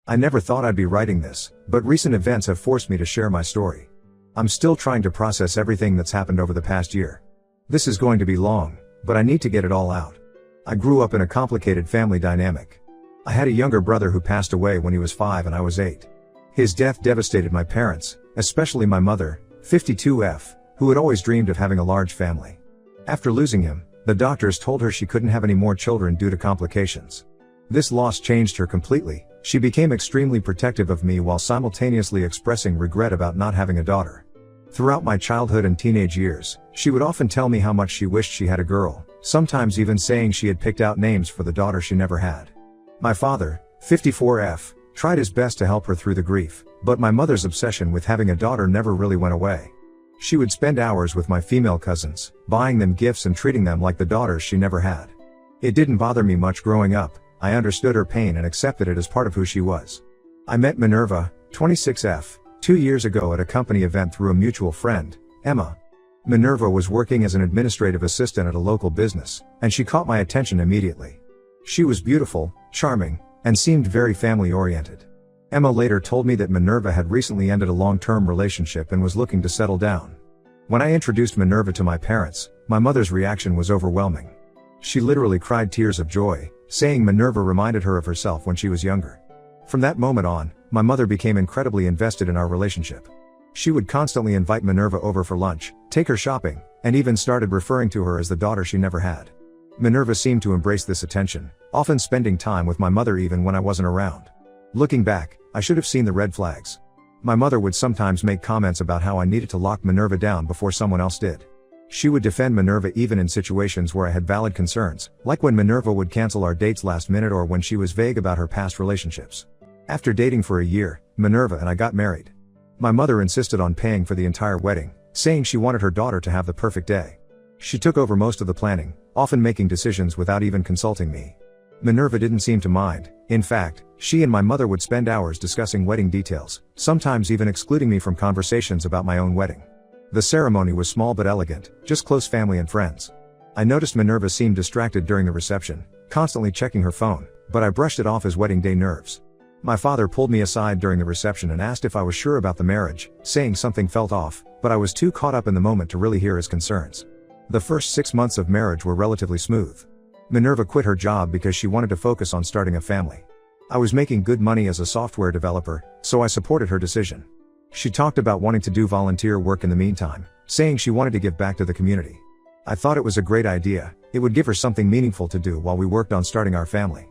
I never thought I'd be writing this, but recent events have forced me to share my story. I'm still trying to process everything that's happened over the past year. This is going to be long, but I need to get it all out. I grew up in a complicated family dynamic. I had a younger brother who passed away when he was 5 and I was 8. His death devastated my parents, especially my mother, 52F, who had always dreamed of having a large family. After losing him, the doctors told her she couldn't have any more children due to complications. This loss changed her completely. She became extremely protective of me while simultaneously expressing regret about not having a daughter. Throughout my childhood and teenage years, she would often tell me how much she wished she had a girl, sometimes even saying she had picked out names for the daughter she never had. My father, 54F, tried his best to help her through the grief, but my mother's obsession with having a daughter never really went away. She would spend hours with my female cousins, buying them gifts and treating them like the daughters she never had. It didn't bother me much growing up. I understood her pain and accepted it as part of who she was. I met Minerva, 26F, 2 years ago at a company event through a mutual friend, Emma. Minerva was working as an administrative assistant at a local business, and she caught my attention immediately. She was beautiful, charming, and seemed very family-oriented. Emma later told me that Minerva had recently ended a long-term relationship and was looking to settle down. When I introduced Minerva to my parents, my mother's reaction was overwhelming. She literally cried tears of joy, saying Minerva reminded her of herself when she was younger. From that moment on, my mother became incredibly invested in our relationship. She would constantly invite Minerva over for lunch, take her shopping, and even started referring to her as the daughter she never had. Minerva seemed to embrace this attention, often spending time with my mother even when I wasn't around. Looking back, I should have seen the red flags. My mother would sometimes make comments about how I needed to lock Minerva down before someone else did. She would defend Minerva even in situations where I had valid concerns, like when Minerva would cancel our dates last minute or when she was vague about her past relationships. After dating for a year, Minerva and I got married. My mother insisted on paying for the entire wedding, saying she wanted her daughter to have the perfect day. She took over most of the planning, often making decisions without even consulting me. Minerva didn't seem to mind. In fact, she and my mother would spend hours discussing wedding details, sometimes even excluding me from conversations about my own wedding. The ceremony was small but elegant, just close family and friends. I noticed Minerva seemed distracted during the reception, constantly checking her phone, but I brushed it off as wedding day nerves. My father pulled me aside during the reception and asked if I was sure about the marriage, saying something felt off, but I was too caught up in the moment to really hear his concerns. The first 6 months of marriage were relatively smooth. Minerva quit her job because she wanted to focus on starting a family. I was making good money as a software developer, so I supported her decision. She talked about wanting to do volunteer work in the meantime, saying she wanted to give back to the community. I thought it was a great idea. It would give her something meaningful to do while we worked on starting our family.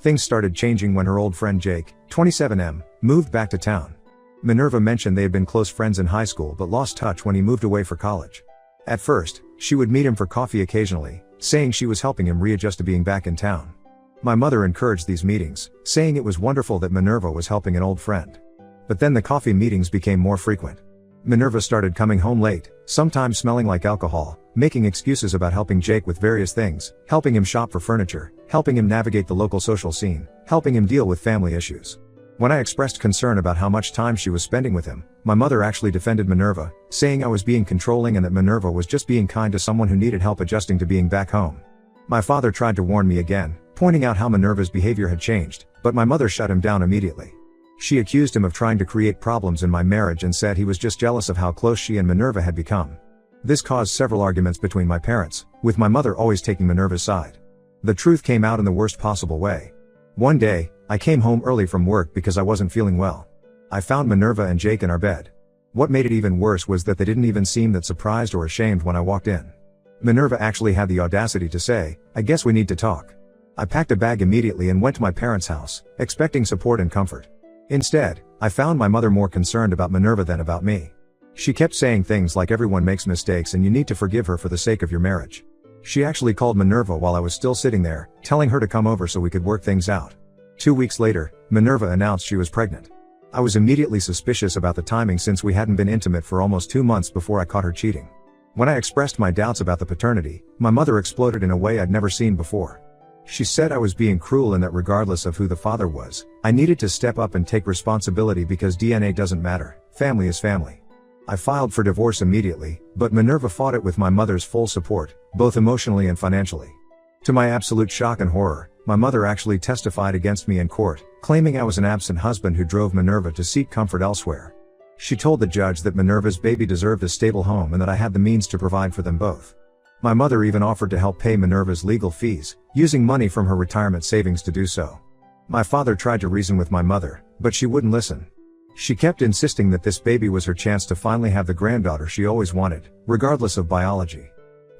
Things started changing when her old friend Jake, 27M, moved back to town. Minerva mentioned they had been close friends in high school but lost touch when he moved away for college. At first, she would meet him for coffee occasionally, saying she was helping him readjust to being back in town. My mother encouraged these meetings, saying it was wonderful that Minerva was helping an old friend. But then the coffee meetings became more frequent. Minerva started coming home late, sometimes smelling like alcohol, making excuses about helping Jake with various things, helping him shop for furniture, helping him navigate the local social scene, helping him deal with family issues. When I expressed concern about how much time she was spending with him, my mother actually defended Minerva, saying I was being controlling and that Minerva was just being kind to someone who needed help adjusting to being back home. My father tried to warn me again, pointing out how Minerva's behavior had changed, but my mother shut him down immediately. She accused him of trying to create problems in my marriage and said he was just jealous of how close she and Minerva had become. This caused several arguments between my parents, with my mother always taking Minerva's side. The truth came out in the worst possible way. One day, I came home early from work because I wasn't feeling well. I found Minerva and Jake in our bed. What made it even worse was that they didn't even seem that surprised or ashamed when I walked in. Minerva actually had the audacity to say, "I guess we need to talk." I packed a bag immediately and went to my parents' house, expecting support and comfort. Instead, I found my mother more concerned about Minerva than about me. She kept saying things like everyone makes mistakes and you need to forgive her for the sake of your marriage. She actually called Minerva while I was still sitting there, telling her to come over so we could work things out. 2 weeks later, Minerva announced she was pregnant. I was immediately suspicious about the timing since we hadn't been intimate for almost 2 months before I caught her cheating. When I expressed my doubts about the paternity, my mother exploded in a way I'd never seen before. She said I was being cruel and that regardless of who the father was, I needed to step up and take responsibility because DNA doesn't matter, family is family. I filed for divorce immediately, but Minerva fought it with my mother's full support, both emotionally and financially. To my absolute shock and horror, my mother actually testified against me in court, claiming I was an absent husband who drove Minerva to seek comfort elsewhere. She told the judge that Minerva's baby deserved a stable home and that I had the means to provide for them both. My mother even offered to help pay Minerva's legal fees, using money from her retirement savings to do so. My father tried to reason with my mother, but she wouldn't listen. She kept insisting that this baby was her chance to finally have the granddaughter she always wanted, regardless of biology.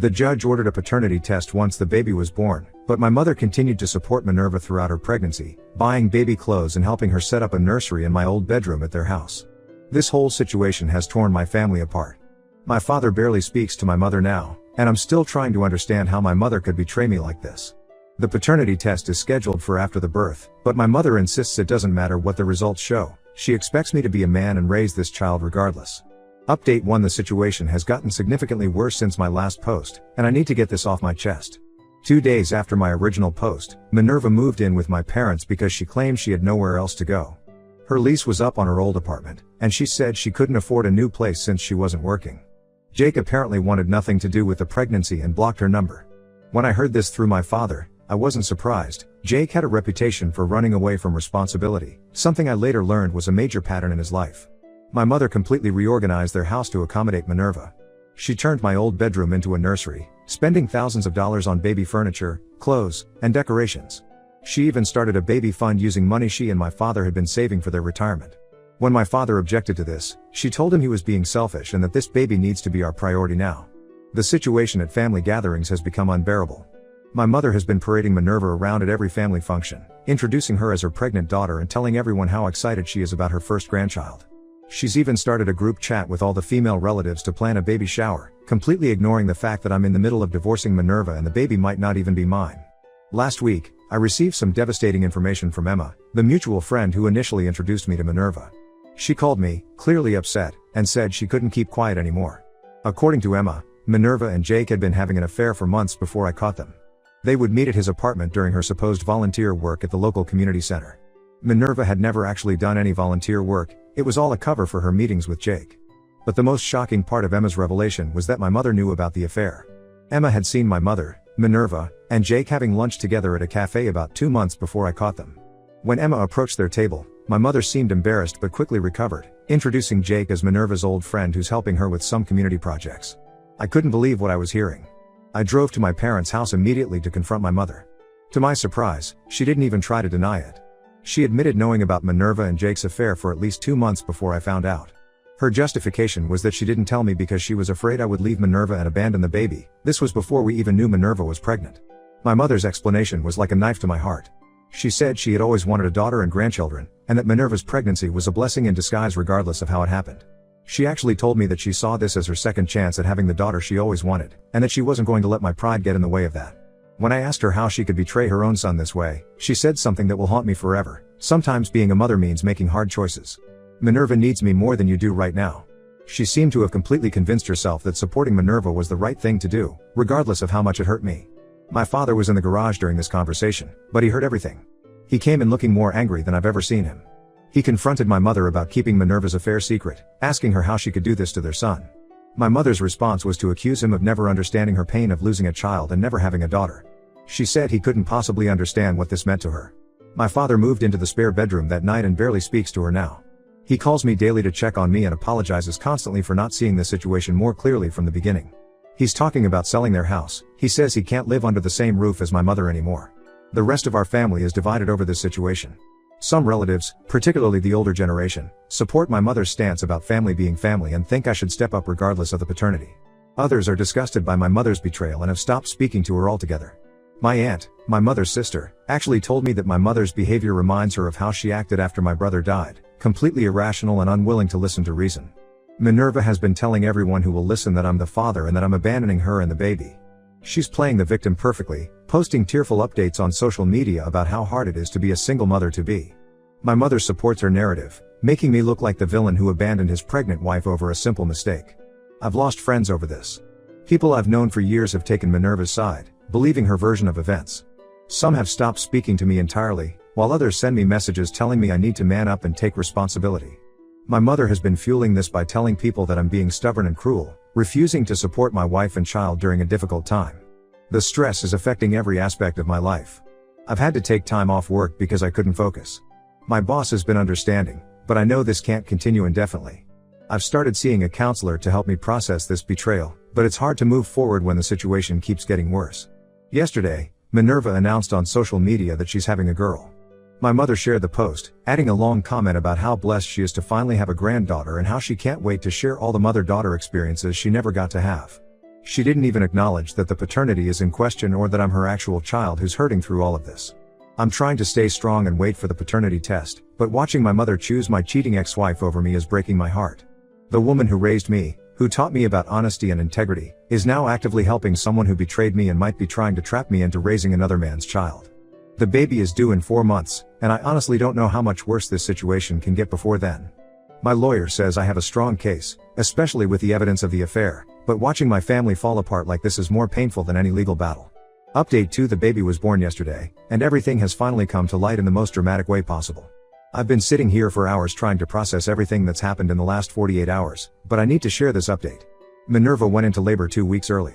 The judge ordered a paternity test once the baby was born, but my mother continued to support Minerva throughout her pregnancy, buying baby clothes and helping her set up a nursery in my old bedroom at their house. This whole situation has torn my family apart. My father barely speaks to my mother now, and I'm still trying to understand how my mother could betray me like this. The paternity test is scheduled for after the birth, but my mother insists it doesn't matter what the results show. She expects me to be a man and raise this child regardless. Update 1: The situation has gotten significantly worse since my last post, and I need to get this off my chest. 2 days after my original post, Minerva moved in with my parents because she claimed she had nowhere else to go. Her lease was up on her old apartment, and she said she couldn't afford a new place since she wasn't working. Jake apparently wanted nothing to do with the pregnancy and blocked her number. When I heard this through my father, I wasn't surprised. Jake had a reputation for running away from responsibility, something I later learned was a major pattern in his life. My mother completely reorganized their house to accommodate Minerva. She turned my old bedroom into a nursery, spending thousands of dollars on baby furniture, clothes, and decorations. She even started a baby fund using money she and my father had been saving for their retirement. When my father objected to this, she told him he was being selfish and that this baby needs to be our priority now. The situation at family gatherings has become unbearable. My mother has been parading Minerva around at every family function, introducing her as her pregnant daughter and telling everyone how excited she is about her first grandchild. She's even started a group chat with all the female relatives to plan a baby shower, completely ignoring the fact that I'm in the middle of divorcing Minerva and the baby might not even be mine. Last week, I received some devastating information from Emma, the mutual friend who initially introduced me to Minerva. She called me, clearly upset, and said she couldn't keep quiet anymore. According to Emma, Minerva and Jake had been having an affair for months before I caught them. They would meet at his apartment during her supposed volunteer work at the local community center. Minerva had never actually done any volunteer work, it was all a cover for her meetings with Jake. But the most shocking part of Emma's revelation was that my mother knew about the affair. Emma had seen my mother, Minerva, and Jake having lunch together at a cafe about 2 months before I caught them. When Emma approached their table, my mother seemed embarrassed but quickly recovered, introducing Jake as Minerva's old friend who's helping her with some community projects. I couldn't believe what I was hearing. I drove to my parents' house immediately to confront my mother. To my surprise, she didn't even try to deny it. She admitted knowing about Minerva and Jake's affair for at least 2 months before I found out. Her justification was that she didn't tell me because she was afraid I would leave Minerva and abandon the baby. This was before we even knew Minerva was pregnant. My mother's explanation was like a knife to my heart. She said she had always wanted a daughter and grandchildren, and that Minerva's pregnancy was a blessing in disguise regardless of how it happened. She actually told me that she saw this as her second chance at having the daughter she always wanted, and that she wasn't going to let my pride get in the way of that. When I asked her how she could betray her own son this way, she said something that will haunt me forever. Sometimes being a mother means making hard choices. Minerva needs me more than you do right now. She seemed to have completely convinced herself that supporting Minerva was the right thing to do, regardless of how much it hurt me. My father was in the garage during this conversation, but he heard everything. He came in looking more angry than I've ever seen him. He confronted my mother about keeping Minerva's affair secret, asking her how she could do this to their son. My mother's response was to accuse him of never understanding her pain of losing a child and never having a daughter. She said he couldn't possibly understand what this meant to her. My father moved into the spare bedroom that night and barely speaks to her now. He calls me daily to check on me and apologizes constantly for not seeing the situation more clearly from the beginning. He's talking about selling their house. He says he can't live under the same roof as my mother anymore. The rest of our family is divided over this situation. Some relatives, particularly the older generation, support my mother's stance about family being family and think I should step up regardless of the paternity. Others are disgusted by my mother's betrayal and have stopped speaking to her altogether. My aunt, my mother's sister, actually told me that my mother's behavior reminds her of how she acted after my brother died, completely irrational and unwilling to listen to reason. Minerva has been telling everyone who will listen that I'm the father and that I'm abandoning her and the baby. She's playing the victim perfectly, posting tearful updates on social media about how hard it is to be a single mother-to-be. My mother supports her narrative, making me look like the villain who abandoned his pregnant wife over a simple mistake. I've lost friends over this. People I've known for years have taken Minerva's side, believing her version of events. Some have stopped speaking to me entirely, while others send me messages telling me I need to man up and take responsibility. My mother has been fueling this by telling people that I'm being stubborn and cruel, refusing to support my wife and child during a difficult time. The stress is affecting every aspect of my life. I've had to take time off work because I couldn't focus. My boss has been understanding, but I know this can't continue indefinitely. I've started seeing a counselor to help me process this betrayal, but it's hard to move forward when the situation keeps getting worse. Yesterday, Minerva announced on social media that she's having a girl. My mother shared the post, adding a long comment about how blessed she is to finally have a granddaughter and how she can't wait to share all the mother-daughter experiences she never got to have. She didn't even acknowledge that the paternity is in question or that I'm her actual child who's hurting through all of this. I'm trying to stay strong and wait for the paternity test, but watching my mother choose my cheating ex-wife over me is breaking my heart. The woman who raised me, who taught me about honesty and integrity, is now actively helping someone who betrayed me and might be trying to trap me into raising another man's child. The baby is due in 4 months, and I honestly don't know how much worse this situation can get before then. My lawyer says I have a strong case, especially with the evidence of the affair, but watching my family fall apart like this is more painful than any legal battle. Update 2: the baby was born yesterday, and everything has finally come to light in the most dramatic way possible. I've been sitting here for hours trying to process everything that's happened in the last 48 hours, but I need to share this update. Minerva went into labor 2 weeks early.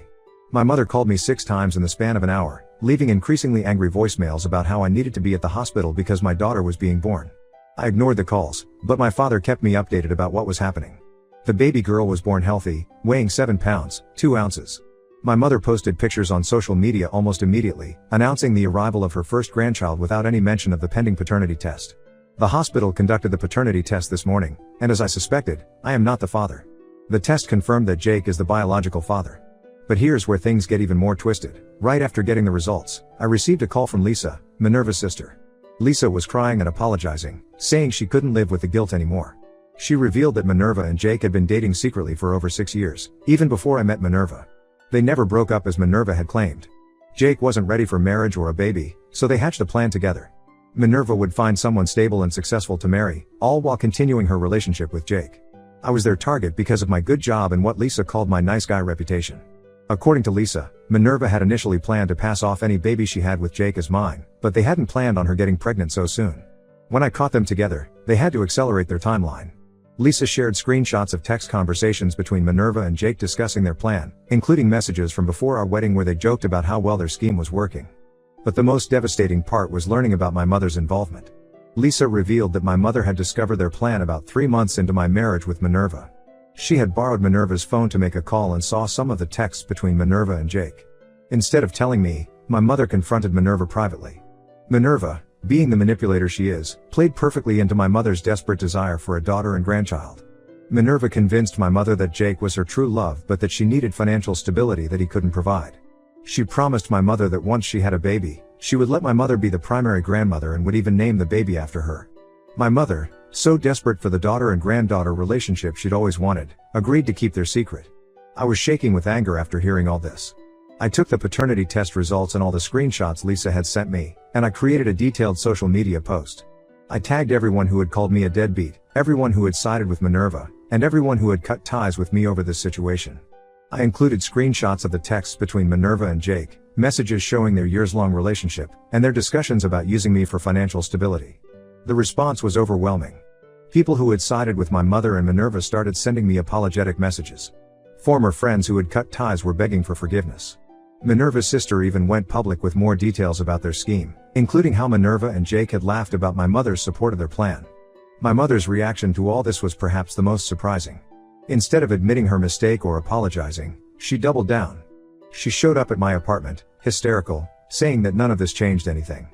My mother called me 6 times in the span of an hour, leaving increasingly angry voicemails about how I needed to be at the hospital because my daughter was being born. I ignored the calls, but my father kept me updated about what was happening. The baby girl was born healthy, weighing 7 pounds, 2 ounces. My mother posted pictures on social media almost immediately, announcing the arrival of her first grandchild without any mention of the pending paternity test. The hospital conducted the paternity test this morning, and as I suspected, I am not the father. The test confirmed that Jake is the biological father. But here's where things get even more twisted. Right after getting the results, I received a call from Lisa, Minerva's sister. Lisa was crying and apologizing, saying she couldn't live with the guilt anymore. She revealed that Minerva and Jake had been dating secretly for over 6 years, even before I met Minerva. They never broke up as Minerva had claimed. Jake wasn't ready for marriage or a baby, so they hatched a plan together. Minerva would find someone stable and successful to marry, all while continuing her relationship with Jake. I was their target because of my good job and what Lisa called my nice guy reputation. According to Lisa, Minerva had initially planned to pass off any baby she had with Jake as mine, but they hadn't planned on her getting pregnant so soon. When I caught them together, they had to accelerate their timeline. Lisa shared screenshots of text conversations between Minerva and Jake discussing their plan, including messages from before our wedding where they joked about how well their scheme was working. But the most devastating part was learning about my mother's involvement. Lisa revealed that my mother had discovered their plan about 3 months into my marriage with Minerva. She had borrowed Minerva's phone to make a call and saw some of the texts between Minerva and Jake. Instead of telling me, my mother confronted Minerva privately. Minerva, being the manipulator she is, played perfectly into my mother's desperate desire for a daughter and grandchild. Minerva convinced my mother that Jake was her true love but that she needed financial stability that he couldn't provide. She promised my mother that once she had a baby, she would let my mother be the primary grandmother and would even name the baby after her. My mother, so desperate for the daughter and granddaughter relationship she'd always wanted, agreed to keep their secret. I was shaking with anger after hearing all this. I took the paternity test results and all the screenshots Lisa had sent me, and I created a detailed social media post. I tagged everyone who had called me a deadbeat, everyone who had sided with Minerva, and everyone who had cut ties with me over this situation. I included screenshots of the texts between Minerva and Jake, messages showing their years-long relationship, and their discussions about using me for financial stability. The response was overwhelming. People who had sided with my mother and Minerva started sending me apologetic messages. Former friends who had cut ties were begging for forgiveness. Minerva's sister even went public with more details about their scheme, including how Minerva and Jake had laughed about my mother's support of their plan. My mother's reaction to all this was perhaps the most surprising. Instead of admitting her mistake or apologizing, she doubled down. She showed up at my apartment, hysterical, saying that none of this changed anything.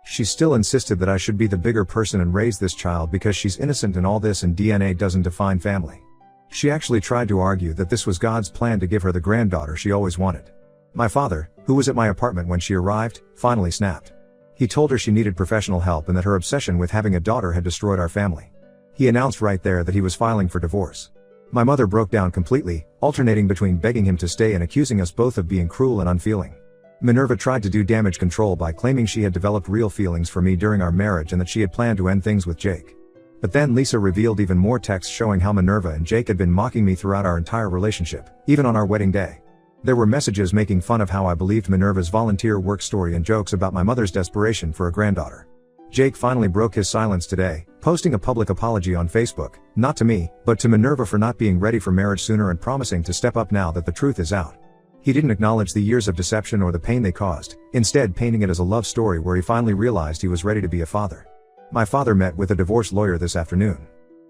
She still insisted that I should be the bigger person and raise this child because she's innocent in all this and DNA doesn't define family. She actually tried to argue that this was God's plan to give her the granddaughter she always wanted. My father, who was at my apartment when she arrived, finally snapped. He told her she needed professional help and that her obsession with having a daughter had destroyed our family. He announced right there that he was filing for divorce. My mother broke down completely, alternating between begging him to stay and accusing us both of being cruel and unfeeling. Minerva tried to do damage control by claiming she had developed real feelings for me during our marriage and that she had planned to end things with Jake. But then Lisa revealed even more texts showing how Minerva and Jake had been mocking me throughout our entire relationship, even on our wedding day. There were messages making fun of how I believed Minerva's volunteer work story and jokes about my mother's desperation for a granddaughter. Jake finally broke his silence today, posting a public apology on Facebook, not to me, but to Minerva for not being ready for marriage sooner and promising to step up now that the truth is out. He didn't acknowledge the years of deception or the pain they caused, instead painting it as a love story where he finally realized he was ready to be a father. My father met with a divorce lawyer this afternoon.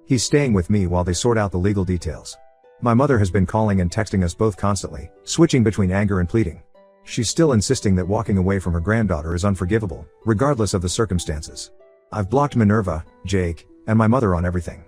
He's staying with me while they sort out the legal details. My mother has been calling and texting us both constantly, switching between anger and pleading. She's still insisting that walking away from her granddaughter is unforgivable, regardless of the circumstances. I've blocked Minerva, Jake, and my mother on everything.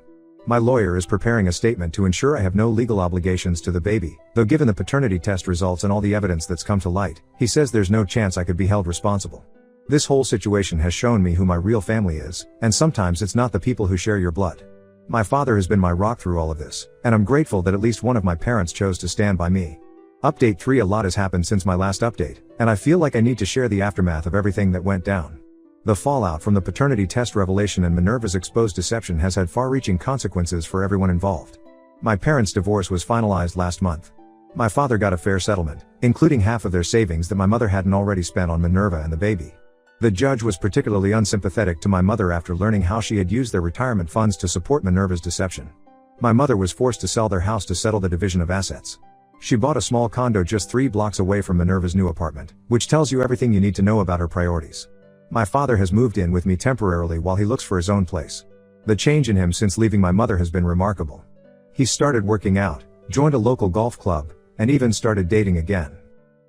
My lawyer is preparing a statement to ensure I have no legal obligations to the baby, though given the paternity test results and all the evidence that's come to light, he says there's no chance I could be held responsible. This whole situation has shown me who my real family is, and sometimes it's not the people who share your blood. My father has been my rock through all of this, and I'm grateful that at least one of my parents chose to stand by me. Update 3: A lot has happened since my last update, and I feel like I need to share the aftermath of everything that went down. The fallout from the paternity test revelation and Minerva's exposed deception has had far-reaching consequences for everyone involved. My parents' divorce was finalized last month. My father got a fair settlement, including half of their savings that my mother hadn't already spent on Minerva and the baby. The judge was particularly unsympathetic to my mother after learning how she had used their retirement funds to support Minerva's deception. My mother was forced to sell their house to settle the division of assets. She bought a small condo just 3 blocks away from Minerva's new apartment, which tells you everything you need to know about her priorities. My father has moved in with me temporarily while he looks for his own place. The change in him since leaving my mother has been remarkable. He started working out, joined a local golf club, and even started dating again.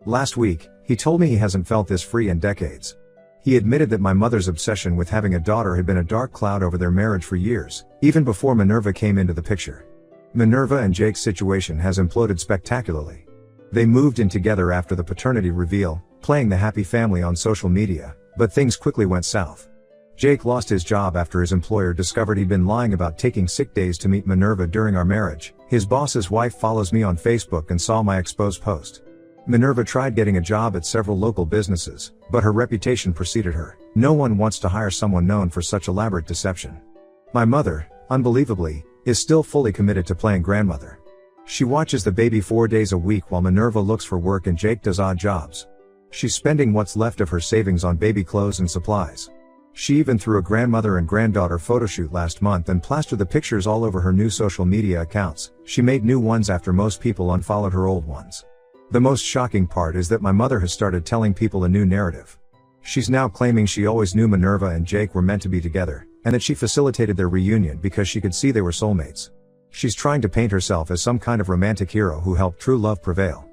Last week, he told me he hasn't felt this free in decades. He admitted that my mother's obsession with having a daughter had been a dark cloud over their marriage for years, even before Minerva came into the picture. Minerva and Jake's situation has imploded spectacularly. They moved in together after the paternity reveal, playing the happy family on social media, but things quickly went south. Jake lost his job after his employer discovered he'd been lying about taking sick days to meet Minerva during our marriage. His boss's wife follows me on Facebook and saw my exposed post. Minerva tried getting a job at several local businesses, but her reputation preceded her. No one wants to hire someone known for such elaborate deception. My mother, unbelievably, is still fully committed to playing grandmother. She watches the baby 4 days a week while Minerva looks for work and Jake does odd jobs. She's spending what's left of her savings on baby clothes and supplies. She even threw a grandmother and granddaughter photoshoot last month and plastered the pictures all over her new social media accounts. She made new ones after most people unfollowed her old ones. The most shocking part is that my mother has started telling people a new narrative. She's now claiming she always knew Minerva and Jake were meant to be together, and that she facilitated their reunion because she could see they were soulmates. She's trying to paint herself as some kind of romantic hero who helped true love prevail.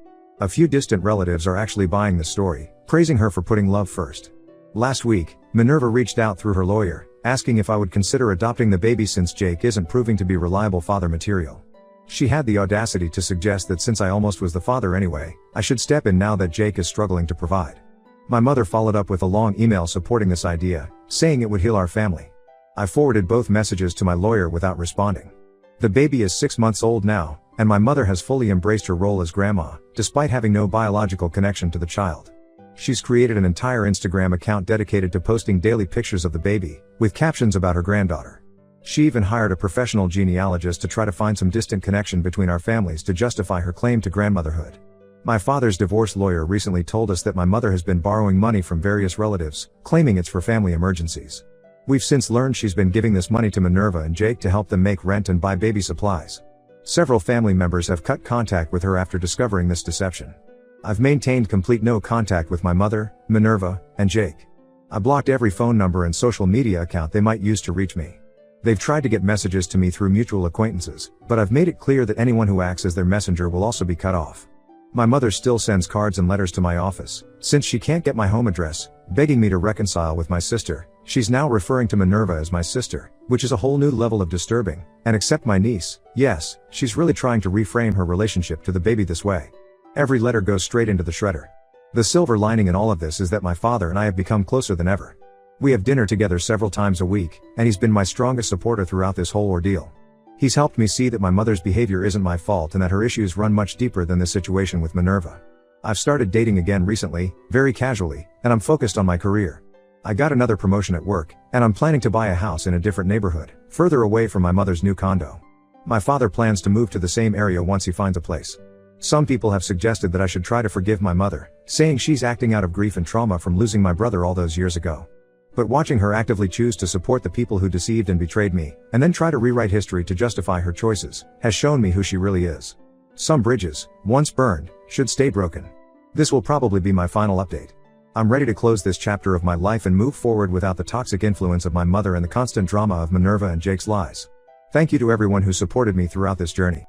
A few distant relatives are actually buying the story, praising her for putting love first. Last week, Minerva reached out through her lawyer, asking if I would consider adopting the baby since Jake isn't proving to be reliable father material. She had the audacity to suggest that since I almost was the father anyway, I should step in now that Jake is struggling to provide. My mother followed up with a long email supporting this idea, saying it would heal our family. I forwarded both messages to my lawyer without responding. The baby is 6 months old now, and my mother has fully embraced her role as grandma, despite having no biological connection to the child. She's created an entire Instagram account dedicated to posting daily pictures of the baby, with captions about her granddaughter. She even hired a professional genealogist to try to find some distant connection between our families to justify her claim to grandmotherhood. My father's divorce lawyer recently told us that my mother has been borrowing money from various relatives, claiming it's for family emergencies. We've since learned she's been giving this money to Minerva and Jake to help them make rent and buy baby supplies. Several family members have cut contact with her after discovering this deception. I've maintained complete no contact with my mother, Minerva, and Jake. I blocked every phone number and social media account they might use to reach me. They've tried to get messages to me through mutual acquaintances, but I've made it clear that anyone who acts as their messenger will also be cut off. My mother still sends cards and letters to my office, since she can't get my home address, begging me to reconcile with my sister. She's now referring to Minerva as my sister, which is a whole new level of disturbing, and accept my niece. Yes, she's really trying to reframe her relationship to the baby this way. Every letter goes straight into the shredder. The silver lining in all of this is that my father and I have become closer than ever. We have dinner together several times a week, and he's been my strongest supporter throughout this whole ordeal. He's helped me see that my mother's behavior isn't my fault and that her issues run much deeper than this situation with Minerva. I've started dating again recently, very casually, and I'm focused on my career. I got another promotion at work, and I'm planning to buy a house in a different neighborhood, further away from my mother's new condo. My father plans to move to the same area once he finds a place. Some people have suggested that I should try to forgive my mother, saying she's acting out of grief and trauma from losing my brother all those years ago. But watching her actively choose to support the people who deceived and betrayed me, and then try to rewrite history to justify her choices, has shown me who she really is. Some bridges, once burned, should stay broken. This will probably be my final update. I'm ready to close this chapter of my life and move forward without the toxic influence of my mother and the constant drama of Minerva and Jake's lies. Thank you to everyone who supported me throughout this journey.